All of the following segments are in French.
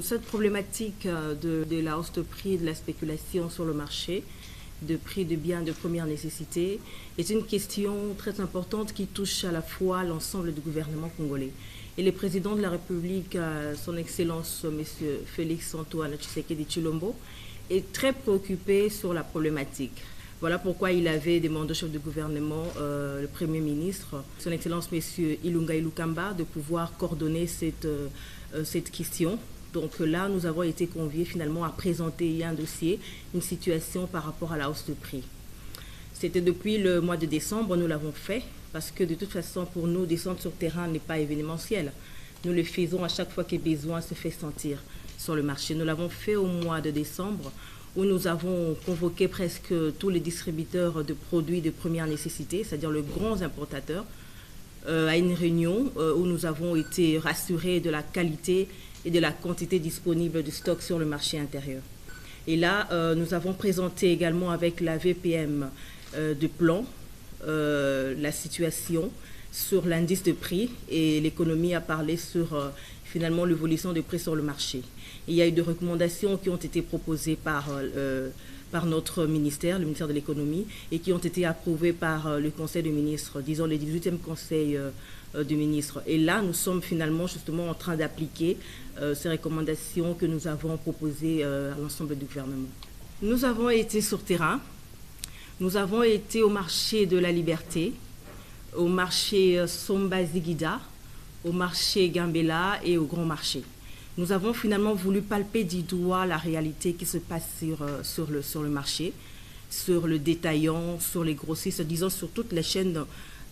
Cette problématique de la hausse de prix, de la spéculation sur le marché, de prix de biens de première nécessité, est une question très importante qui touche à la fois l'ensemble du gouvernement congolais. Et le président de la République, son Excellence M. Félix-Antoine Tshisekedi Tshilombo, est très préoccupé sur la problématique. Voilà pourquoi il avait demandé au chef de gouvernement, le Premier ministre, son Excellence M. Ilunga Ilukamba, de pouvoir coordonner cette question. Donc là, nous avons été conviés finalement à présenter un dossier, une situation par rapport à la hausse de prix. C'était depuis le mois de décembre, nous l'avons fait, parce que de toute façon, pour nous, descendre sur terrain n'est pas événementiel. Nous le faisons à chaque fois que besoin se fait sentir sur le marché. Nous l'avons fait au mois de décembre, où nous avons convoqué presque tous les distributeurs de produits de première nécessité, c'est-à-dire les grands importateurs, à une réunion où nous avons été rassurés de la qualité et de la quantité disponible de stock sur le marché intérieur. Et là, nous avons présenté également avec la VPM de plan la situation sur l'indice de prix, et l'économie a parlé sur finalement l'évolution des prix sur le marché. Il y a eu des recommandations qui ont été proposées par notre ministère, le ministère de l'économie, et qui ont été approuvées par le Conseil des ministres, disons le 18e Conseil des ministres. Et là, nous sommes finalement justement en train d'appliquer ces recommandations que nous avons proposées à l'ensemble du gouvernement. Nous avons été sur terrain, nous avons été au marché de la Liberté, au marché Somba-Ziguida, au marché Gambela et au Grand Marché. Nous avons finalement voulu palper du doigt la réalité qui se passe sur le marché, sur le détaillant, sur les grossistes, disons sur toutes les chaînes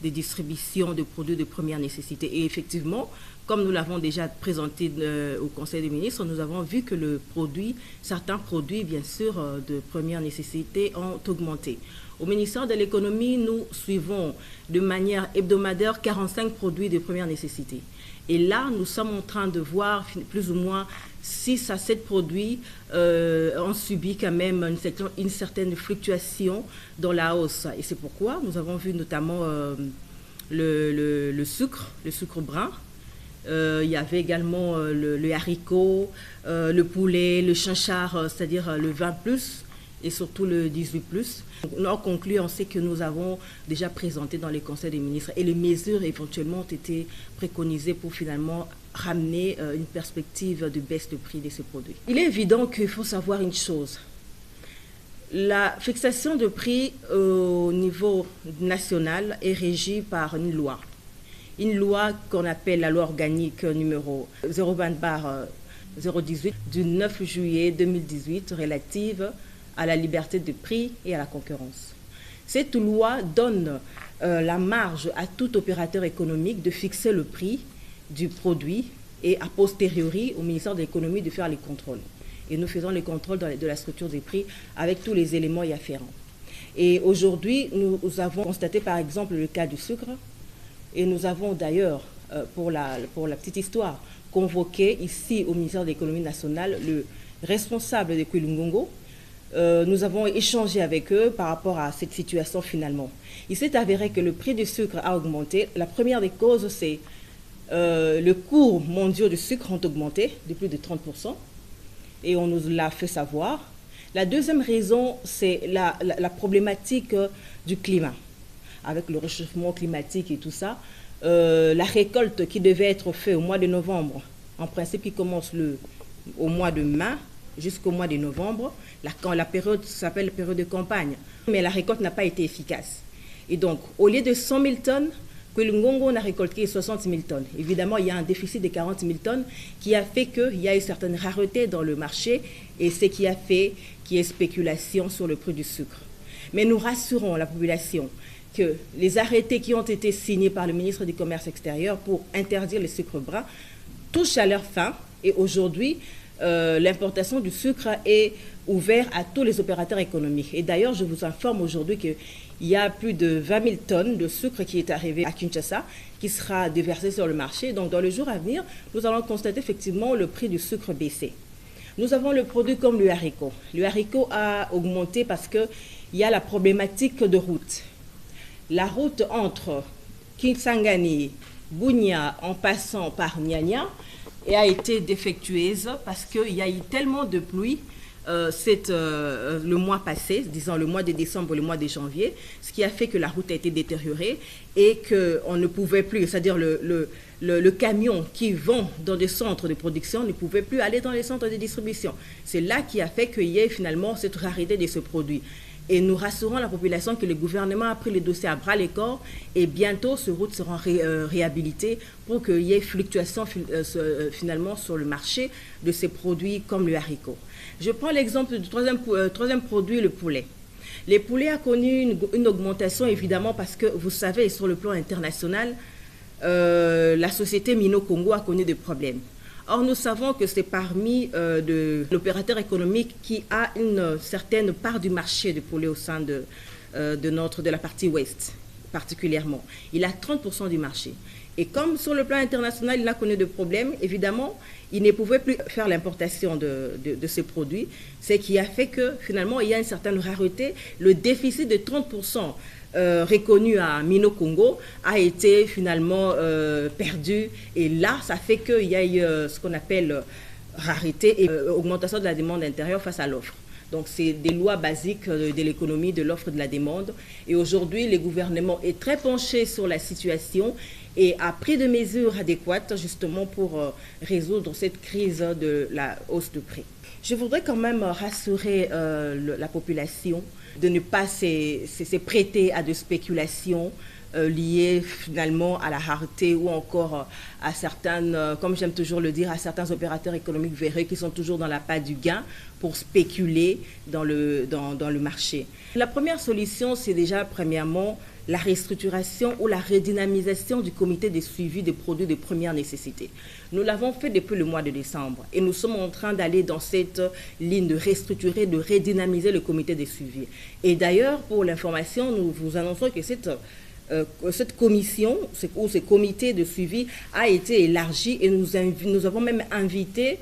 de distribution de produits de première nécessité. Et effectivement, comme nous l'avons déjà présenté au Conseil des ministres, nous avons vu que certains produits, bien sûr, de première nécessité ont augmenté. Au ministère de l'économie, nous suivons de manière hebdomadaire 45 produits de première nécessité. Et là, nous sommes en train de voir plus ou moins 6 à 7 produits ont subi quand même une certaine fluctuation dans la hausse. Et c'est pourquoi nous avons vu notamment le sucre brun. Il y avait également le haricot, le poulet, le chinchard, c'est-à-dire le 20+, et surtout le 18+. En concluant, on sait que nous avons déjà présenté dans les conseils des ministres et les mesures éventuellement ont été préconisées pour finalement ramener une perspective de baisse de prix de ces produits. Il est évident qu'il faut savoir une chose. La fixation de prix au niveau national est régie par une loi. Une loi qu'on appelle la loi organique numéro 020/018 du 9 juillet 2018 relative à la liberté de prix et à la concurrence. Cette loi donne la marge à tout opérateur économique de fixer le prix du produit et a posteriori au ministère de l'économie de faire les contrôles. Et nous faisons les contrôles de la structure des prix avec tous les éléments y afférents. Et aujourd'hui, nous avons constaté par exemple le cas du sucre et nous avons d'ailleurs, pour la petite histoire, convoqué ici au ministère de l'économie nationale le responsable de Kouilungongo. Nous avons échangé avec eux par rapport à cette situation finalement. Il s'est avéré que le prix du sucre a augmenté. La première des causes, c'est le cours mondial du sucre ont augmenté de plus de 30%. Et on nous l'a fait savoir. La deuxième raison, c'est la problématique du climat. Avec le réchauffement climatique et tout ça, la récolte qui devait être faite au mois de novembre, en principe qui commence au mois de mai jusqu'au mois de novembre, la période s'appelle la période de campagne. Mais la récolte n'a pas été efficace. Et donc, au lieu de 100 000 tonnes, Kouilungongo n'a récolté 60 000 tonnes. Évidemment, il y a un déficit de 40 000 tonnes qui a fait qu'il y a une certaine rareté dans le marché et ce qui a fait qu'il y ait spéculation sur le prix du sucre. Mais nous rassurons la population que les arrêtés qui ont été signés par le ministre du Commerce extérieur pour interdire le sucre brun touchent à leur fin. Et aujourd'hui, l'importation du sucre est ouverte à tous les opérateurs économiques. Et d'ailleurs, je vous informe aujourd'hui qu'il y a plus de 20 000 tonnes de sucre qui est arrivé à Kinshasa, qui sera déversé sur le marché. Donc, dans les jours à venir, nous allons constater effectivement le prix du sucre baisser. Nous avons le produit comme le haricot. Le haricot a augmenté parce qu'il y a la problématique de route. La route entre Kisangani, Bunia, en passant par Nyanya, et a été défectueuse parce qu'il y a eu tellement de pluie le mois passé, disons le mois de décembre, le mois de janvier, ce qui a fait que la route a été détériorée et qu'on ne pouvait plus, c'est-à-dire le camion qui vend dans des centres de production ne pouvait plus aller dans les centres de distribution. C'est là qui a fait qu'il y ait finalement cette rareté de ce produit. Et nous rassurons la population que le gouvernement a pris le dossier à bras-le-corps et bientôt ces routes seront réhabilitées pour qu'il y ait fluctuation finalement sur le marché de ces produits comme le haricot. Je prends l'exemple du troisième produit, le poulet. Le poulet a connu une augmentation évidemment parce que vous savez, sur le plan international, la société Mino Congo a connu des problèmes. Or, nous savons que c'est parmi l'opérateur économique qui a une certaine part du marché de poulet au sein de la partie ouest, particulièrement. Il a 30% du marché. Et comme sur le plan international, il a connu des problèmes, évidemment, il ne pouvait plus faire l'importation de ces produits, ce qui a fait que finalement, il y a une certaine rareté. Le déficit de 30% reconnu à Mino Congo a été finalement perdu. Et là, ça fait qu'il y a eu ce qu'on appelle rareté et augmentation de la demande intérieure face à l'offre. Donc, c'est des lois basiques de l'économie, de l'offre et de la demande. Et aujourd'hui, le gouvernement est très penché sur la situation et a pris des mesures adéquates justement pour résoudre cette crise de la hausse de prix. Je voudrais quand même rassurer la population de ne pas se prêter à des spéculations liées finalement à la rareté ou encore à certaines, comme j'aime toujours le dire, à certains opérateurs économiques véreux qui sont toujours dans la patte du gain pour spéculer dans le marché. La première solution, c'est déjà premièrement la restructuration ou la redynamisation du comité de suivi des produits de première nécessité. Nous l'avons fait depuis le mois de décembre et nous sommes en train d'aller dans cette ligne de restructurer, de redynamiser le comité de suivi. Et d'ailleurs, pour l'information, nous vous annonçons que cette commission ou ce comité de suivi a été élargi et nous avons même invité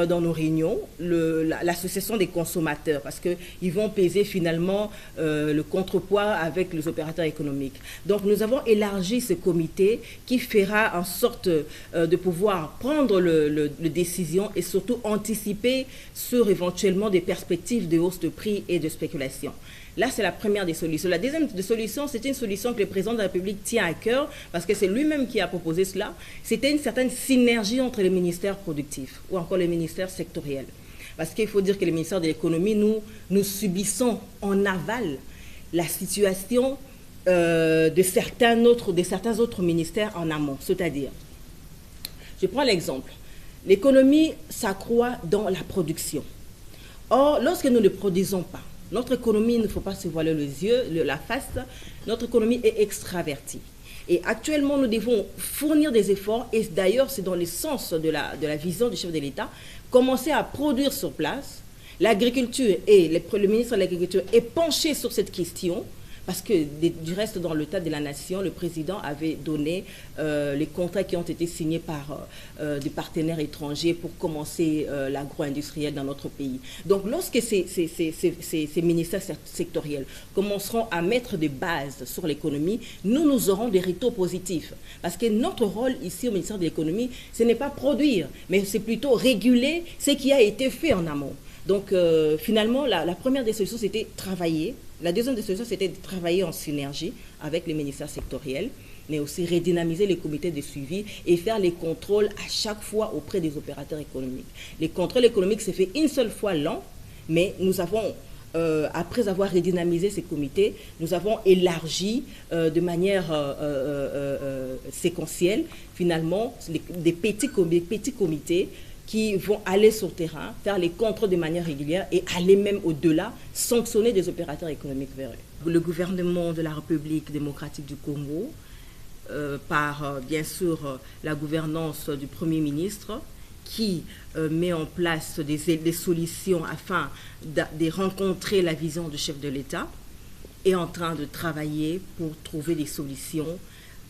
dans nos réunions l'association des consommateurs parce qu'ils vont peser finalement le contrepoids avec les opérateurs économiques. Donc nous avons élargi ce comité qui fera en sorte de pouvoir prendre les décisions et surtout anticiper sur éventuellement des perspectives de hausse de prix et de spéculation. Là, c'est la première des solutions. La deuxième des solutions, c'est une solution que le président de la République tient à cœur parce que c'est lui-même qui a proposé cela. C'était une certaine synergie entre les ministères productifs ou encore les ministères sectoriels. Parce qu'il faut dire que le ministère de l'économie, nous subissons en aval la situation de certains autres ministères en amont. C'est-à-dire, je prends l'exemple, l'économie s'accroît dans la production. Or, lorsque nous ne produisons pas, notre économie, il ne faut pas se voiler les yeux, la face, notre économie est extravertie. Et actuellement, nous devons fournir des efforts, et d'ailleurs, c'est dans le sens de la vision du chef de l'État, commencer à produire sur place. L'agriculture et le ministre de l'Agriculture est penché sur cette question, parce que du reste, dans le cadre de la nation, le président avait donné les contrats qui ont été signés par des partenaires étrangers pour commencer l'agro-industriel dans notre pays. Donc, lorsque ces ministères sectoriels commenceront à mettre des bases sur l'économie, nous aurons des retours positifs. Parce que notre rôle ici au ministère de l'économie, ce n'est pas produire, mais c'est plutôt réguler ce qui a été fait en amont. Donc, finalement, la première des solutions, c'était travailler. La deuxième des solutions, c'était de travailler en synergie avec les ministères sectoriels, mais aussi redynamiser les comités de suivi et faire les contrôles à chaque fois auprès des opérateurs économiques. Les contrôles économiques, c'est fait une seule fois l'an, mais nous avons, après avoir redynamisé ces comités, nous avons élargi de manière séquentielle, finalement, des petits comités qui vont aller sur le terrain, faire les contrôles de manière régulière et aller même au-delà, sanctionner des opérateurs économiques véreux. Le gouvernement de la République démocratique du Congo, par bien sûr la gouvernance du Premier ministre, qui met en place des solutions afin de rencontrer la vision du chef de l'État, est en train de travailler pour trouver des solutions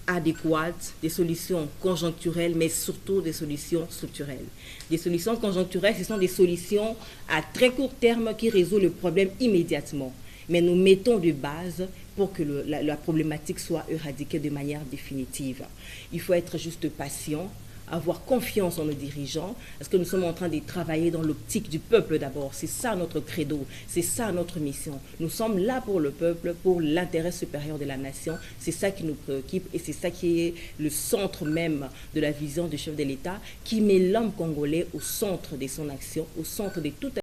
adéquates, des solutions conjoncturelles, mais surtout des solutions structurelles. Des solutions conjoncturelles, ce sont des solutions à très court terme qui résolvent le problème immédiatement. Mais nous mettons des bases pour que la problématique soit éradiquée de manière définitive. Il faut être juste patient avoir confiance en nos dirigeants, parce que nous sommes en train de travailler dans l'optique du peuple d'abord. C'est ça notre credo, c'est ça notre mission. Nous sommes là pour le peuple, pour l'intérêt supérieur de la nation. C'est ça qui nous préoccupe et c'est ça qui est le centre même de la vision du chef de l'État, qui met l'homme congolais au centre de son action, au centre de toute